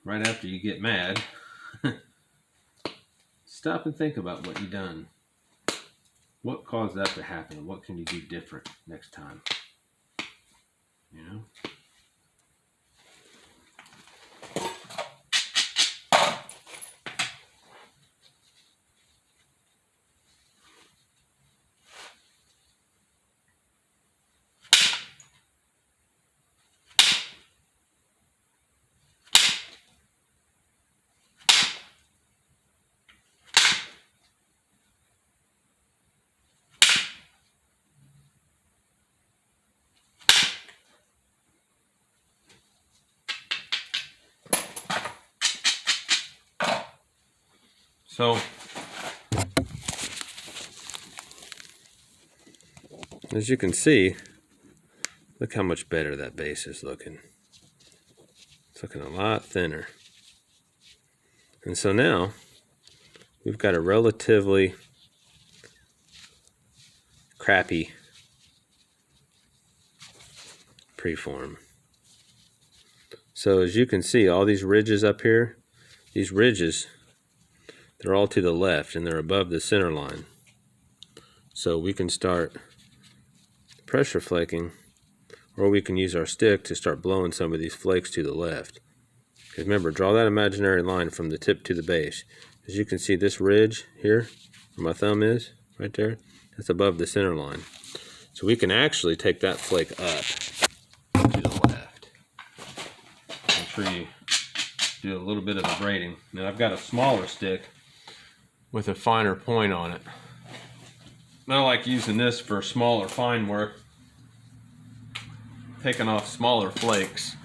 right after you get mad, stop and think about what you've done. What caused that to happen? What can you do different next time? You know? So, as you can see, look how much better that base is looking. It's looking a lot thinner. And so now, we've got a relatively crappy preform. So as you can see, all these ridges up here, these ridges, they're all to the left and they're above the center line. So we can start pressure flaking, or we can use our stick to start blowing some of these flakes to the left. Because remember, draw that imaginary line from the tip to the base. As you can see, this ridge here, where my thumb is, right there, that's above the center line. So we can actually take that flake up to the left. Make sure you do a little bit of a braiding. Now I've got a smaller stick with a finer point on it. I like using this for smaller fine work, taking off smaller flakes.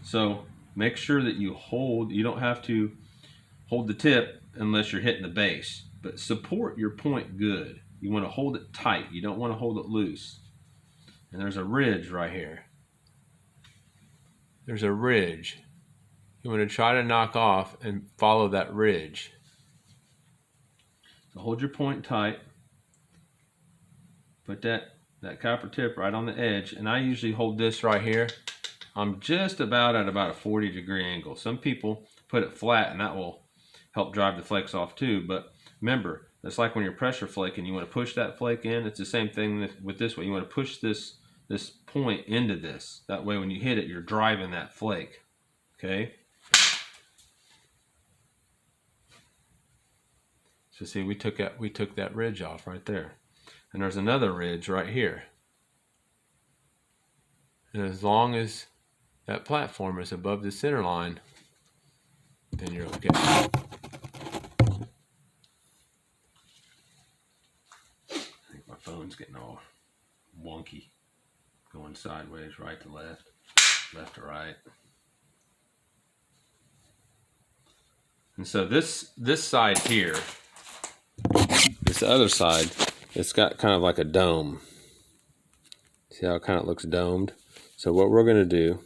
So make sure that you don't have to hold the tip unless you're hitting the base, but support your point good. You want to hold it tight. You don't want to hold it loose. And there's a ridge right here. There's a ridge. You want to try to knock off and follow that ridge. So hold your point tight. Put that copper tip right on the edge, and I usually hold this right here. I'm just about at a 40-degree angle. Some people put it flat, and that will help drive the flakes off too. But remember, it's like when you're pressure flaking, you want to push that flake in. It's the same thing with this one. You want to push this point into this. That way when you hit it, you're driving that flake. Okay? So see, we took that ridge off right there. And there's another ridge right here. And as long as that platform is above the center line, then you're okay. I think my phone's getting all wonky, going sideways, right to left, left to right. And so this side here, this other side, it's got kind of like a dome. See how it kind of looks domed? So what we're going to do,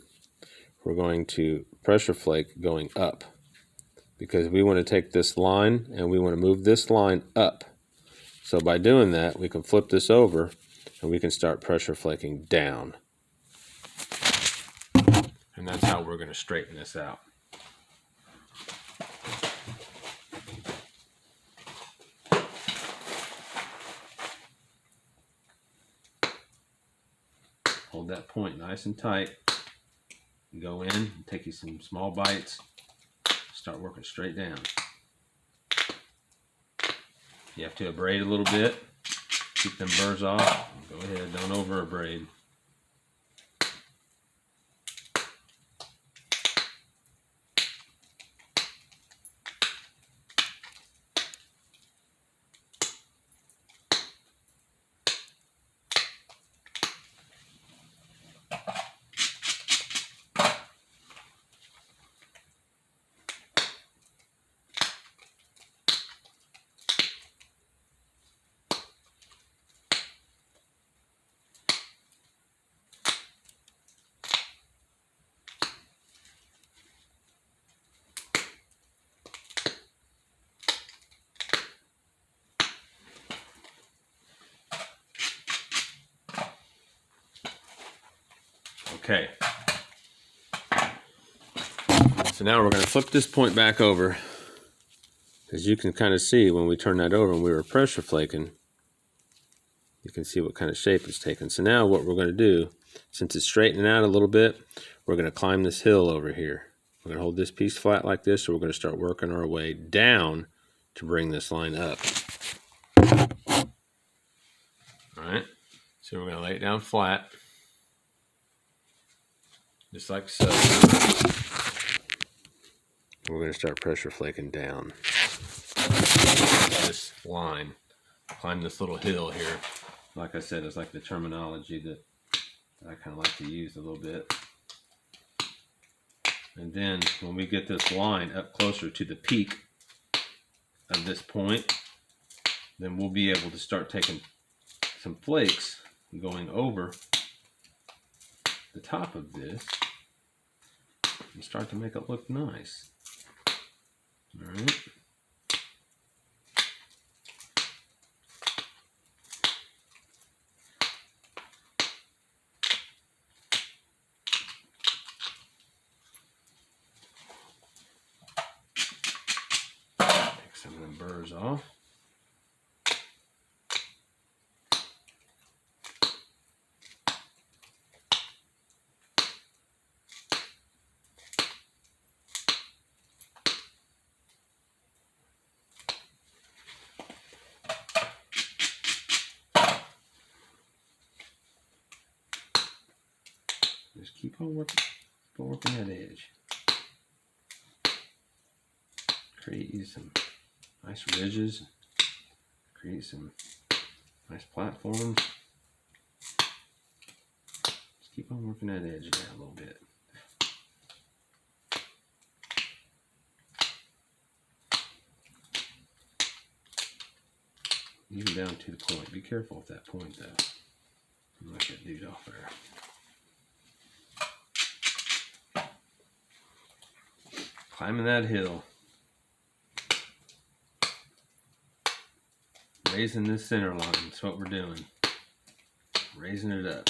we're going to pressure flake going up, because we want to take this line and we want to move this line up. So by doing that, we can flip this over and we can start pressure flaking down. And that's how we're going to straighten this out. Hold that point nice and tight. Go in and take you some small bites. Start working straight down. You have to abrade a little bit. Keep them burrs off. Go ahead, don't over abrade. Okay, So now we're going to flip this point back over. As you can kind of see when we turn that over and we were pressure flaking, you can see what kind of shape it's taken. So now what we're going to do, since it's straightening out a little bit, we're going to climb this hill over here. We're going to hold this piece flat like this, so we're going to start working our way down to bring this line up. All right, so we're going to lay it down flat, just like so. We're going to start pressure flaking down this line, climb this little hill here. Like I said, it's like the terminology that I kind of like to use a little bit. And then when we get this line up closer to the peak of this point, then we'll be able to start taking some flakes and going over the top of this and start to make it look nice. All right. Some of them burrs off. Just keep on working that edge. Create you some nice ridges, create some nice platforms. Just keep on working that edge down a little bit. Even down to the point. Be careful with that point though. Knock that dude off there. Climbing that hill. Raising this center line, that's what we're doing. Raising it up.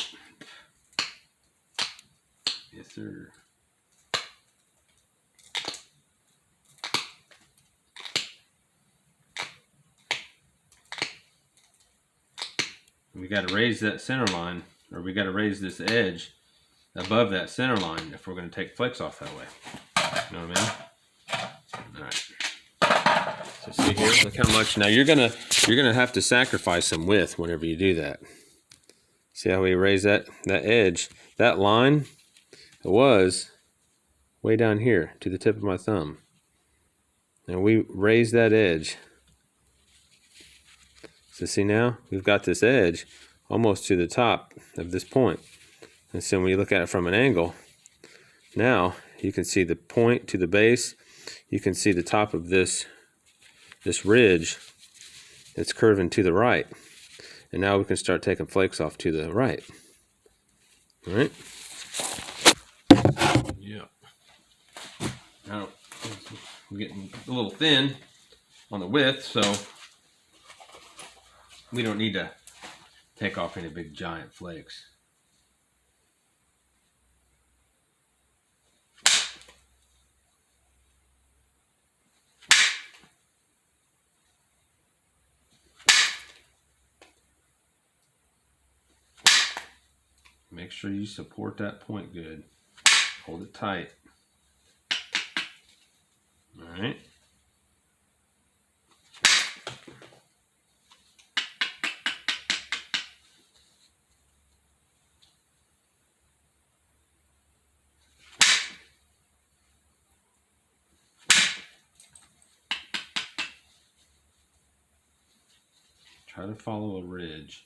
Yes, sir. We got to raise that center line, or we got to raise this edge above that center line if we're going to take flakes off that way. You know what I mean? All right. So see here, look how much. Now you're gonna have to sacrifice some width whenever you do that. See how we raise that edge? That line, it was way down here to the tip of my thumb. And we raise that edge. So see now, we've got this edge almost to the top of this point. And so when you look at it from an angle, now you can see the point to the base. You can see the top of this ridge that's curving to the right. And now we can start taking flakes off to the right. All right? Yeah. Now, we're getting a little thin on the width, so we don't need to take off any big giant flakes. Make sure you support that point good. Hold it tight. All right. Try to follow a ridge.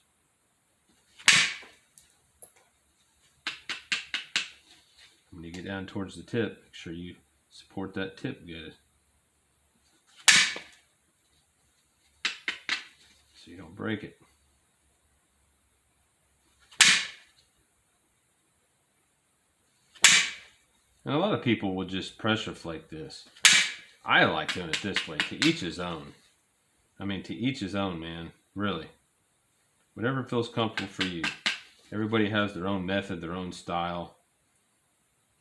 When you get down towards the tip, make sure you support that tip good, so you don't break it. And a lot of people will just pressure flake this. I like doing it this way. To each his own. I mean, to each his own, man. Really. Whatever feels comfortable for you. Everybody has their own method, their own style.